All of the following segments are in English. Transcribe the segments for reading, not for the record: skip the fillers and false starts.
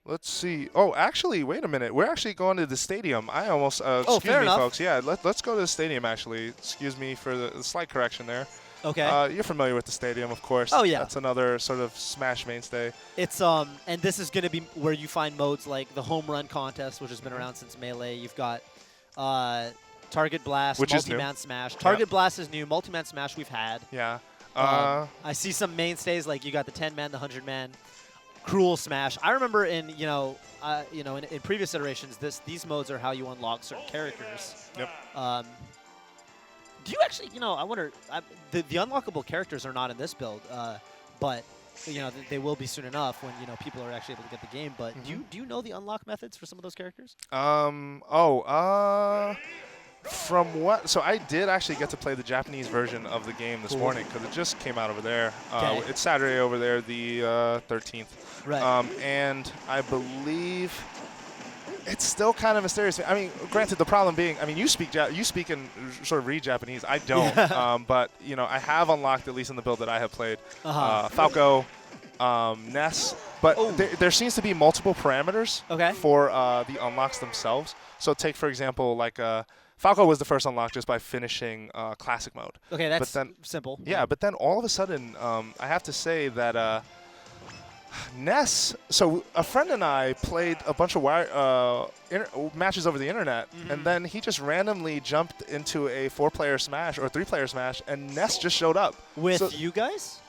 Let's see. Oh, actually, wait a minute. We're actually going to the stadium. I almost, excuse fair me, enough. folks. Yeah, let's go to the stadium, actually. Excuse me for the slight correction there. Okay. You're familiar with the stadium, of course. Oh, yeah. That's another sort of Smash mainstay. It's and this is going to be where you find modes like the home run contest, which has been around since Melee. You've got Target Blast, Which is new. Multi-Man Smash. Target Blast is new. Multi-Man Smash we've had. Yeah. I see some mainstays like you got the 10-man, the 100-man, Cruel Smash. I remember in in previous iterations, these modes are how you unlock certain characters. Yep. Do you actually, I wonder, the unlockable characters are not in this build, but they will be soon enough when people are actually able to get the game. But do you know the unlock methods for some of those characters? From what? So I did actually get to play the Japanese version of the game this morning because it just came out over there. It's Saturday over there, the 13th. Right. And I believe it's still kind of mysterious. I mean, granted, the problem being, I mean, you speak and sort of read Japanese. I don't. But I have unlocked, at least in the build that I have played, Falco, Ness. But there seems to be multiple parameters for the unlocks themselves. So take, for example, like Falco was the first unlock just by finishing classic mode. Okay, that's simple. Yeah, but then all of a sudden, I have to say that Ness, so a friend and I played a bunch of matches over the internet, and then he just randomly jumped into a 4-player Smash or a 3-player Smash, and Ness just showed up. With you guys?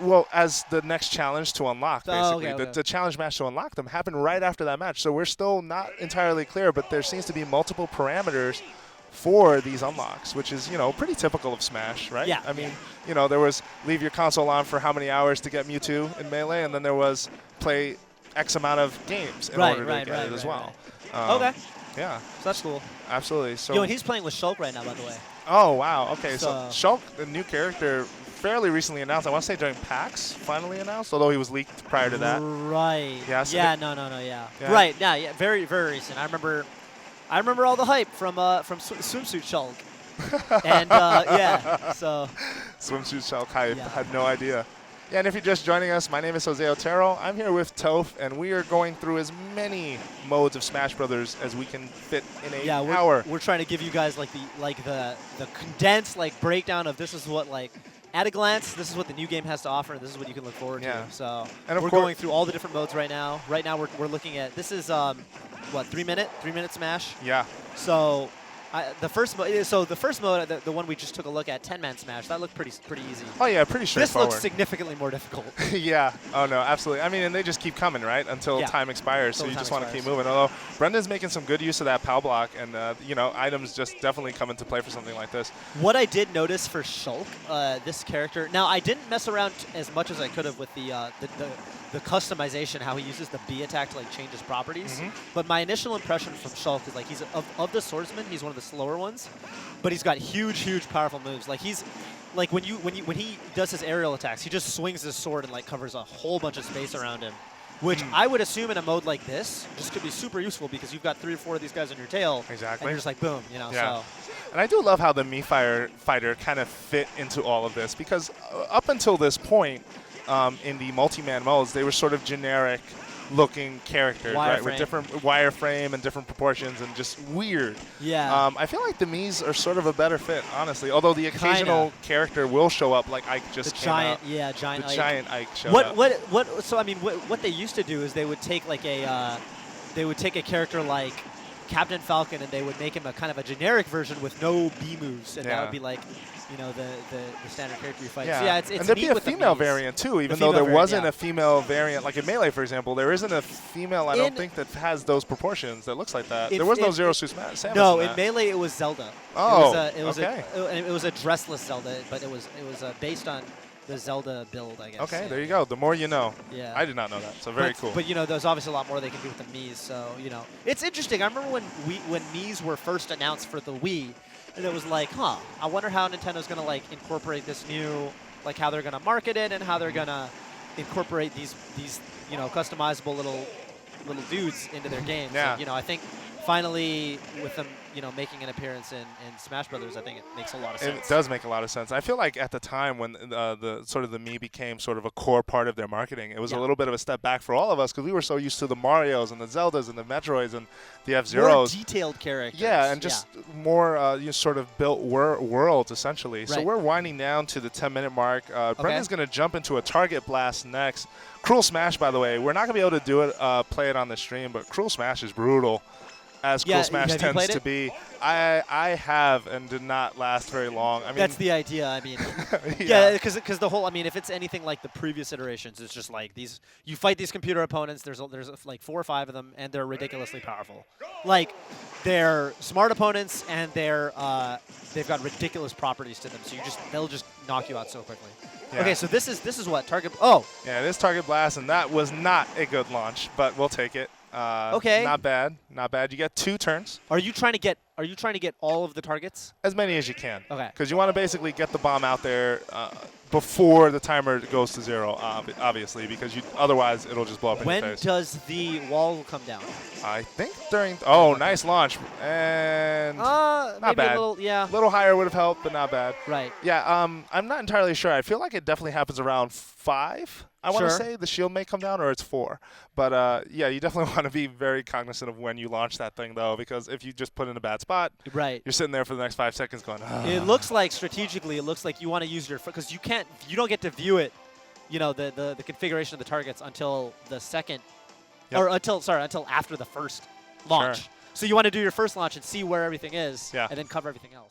Well, as the next challenge to unlock, basically. Okay. The challenge match to unlock them happened right after that match, so we're still not entirely clear, but there seems to be multiple parameters for these unlocks, which is, pretty typical of Smash, right? Yeah. I mean, there was leave your console on for how many hours to get Mewtwo in Melee, and then there was play X amount of games in order to get it as well. Okay. Yeah. So that's cool. Absolutely. So. And he's playing with Shulk right now, by the way. Oh, wow. Okay, so Shulk, the new character, fairly recently announced. I want to say during PAX, finally announced, although he was leaked prior to that. Right. Yeah. So Yeah. Right. Yeah. Very, very recent. I remember all the hype from Swimsuit Shulk. And so. Swimsuit Shulk hype. I had no idea. Yeah, and if you're just joining us, my name is Jose Otero. I'm here with Toph, and we are going through as many modes of Smash Brothers as we can fit in an hour. We're trying to give you guys the condensed breakdown of this is what at a glance, this is what the new game has to offer, and this is what you can look forward to. So we're going through all the different modes right now. Right now we're looking at, this is 3 minute Smash. Yeah. So the first mode, the one we just took a look at, 10-man Smash, that looked pretty easy. Oh yeah, pretty straightforward. This looks significantly more difficult. Yeah. Oh no, absolutely. I mean, and they just keep coming, right? Until time expires. So you just want to keep moving. Although Brendan's making some good use of that PAL block, and items just definitely come into play for something like this. What I did notice for Shulk, this character. Now I didn't mess around as much as I could have with the customization, how he uses the B attack to change his properties. But my initial impression from Shulk is he's of the swordsmen, he's one of the slower ones, but he's got huge powerful moves. He's when he does his aerial attacks, he just swings his sword and covers a whole bunch of space around him, which I would assume in a mode like this just could be super useful because you've got 3 or 4 of these guys on your tail. Exactly. And you're just boom, Yeah. So. And I do love how the Mii fighter kind of fit into all of this because up until this point, in the multi-man modes, they were sort of generic-looking characters, right, with different wireframe and different proportions and just weird. Yeah. I feel like the Miis are sort of a better fit, honestly. Although the occasional character will show up, like Ike just came out. Giant Ike. Giant Ike showed up. So I mean, what they used to do is they would take a character like Captain Falcon and they would make him a kind of a generic version with no B moves, and that would be the standard character you fight. Yeah, so yeah, it's and there'd be a female variant too, even though there wasn't a female variant. Like in Melee, for example, there isn't a female, I don't think, that has those proportions that looks like that. There was no Zero Suit Samus. No, in Melee it was Zelda. Oh, it was a dressless Zelda, but it was based on the Zelda build, I guess. Okay, there you go. The more you know. Yeah. I did not know that, so very cool. But there's obviously a lot more they can do with the Miis, so it's interesting. I remember when Miis were first announced for the Wii, and it was I wonder how Nintendo's going to incorporate this new, how they're going to market it and how they're going to incorporate these customizable little dudes into their games. Yeah. And, I think finally, with them, making an appearance in Smash Brothers, I think it makes a lot of sense. It does make a lot of sense. I feel like at the time when the Mii became sort of a core part of their marketing, it was a little bit of a step back for all of us because we were so used to the Marios and the Zeldas and the Metroids and the F-Zeros. More detailed characters. Yeah, and just more sort of built worlds, essentially. Right. So we're winding down to the 10-minute mark. Brendan's going to jump into a Target Blast next. Cruel Smash, by the way, we're not going to be able to do it, play it on the stream, but Cruel Smash is brutal, as Cruel Smash tends to be. I have and did not last very long. I mean, that's the idea. I mean, because the whole. I mean, if it's anything like the previous iterations, it's just like these. You fight these computer opponents. There's like 4 or 5 of them, and they're ridiculously powerful. Like, they're smart opponents, and they've got ridiculous properties to them. So they'll just knock you out so quickly. Yeah. Okay, so this is what Target. Oh. Yeah, it is Target Blast, and that was not a good launch, but we'll take it. Okay. Not bad. Not bad. You get 2 turns. Are you trying to get all of the targets? As many as you can. Okay. Because you want to basically get the bomb out there before the timer goes to 0, obviously, because otherwise it'll just blow up in your face. When does the wall come down? I think during. Oh, nice launch. And not bad. A little higher would have helped, but not bad. Right. Yeah. I'm not entirely sure. I feel like it definitely happens around 5. I want to say the shield may come down, or it's 4. But yeah, you definitely want to be very cognizant of when you launch that thing, though, because if you just put in a bad spot, right, you're sitting there for the next 5 seconds going. It looks like strategically, it looks like you want to use your because you don't get to view it, the configuration of the targets until the second, or until after the first launch. Sure. So you want to do your first launch and see where everything is, and then cover everything else.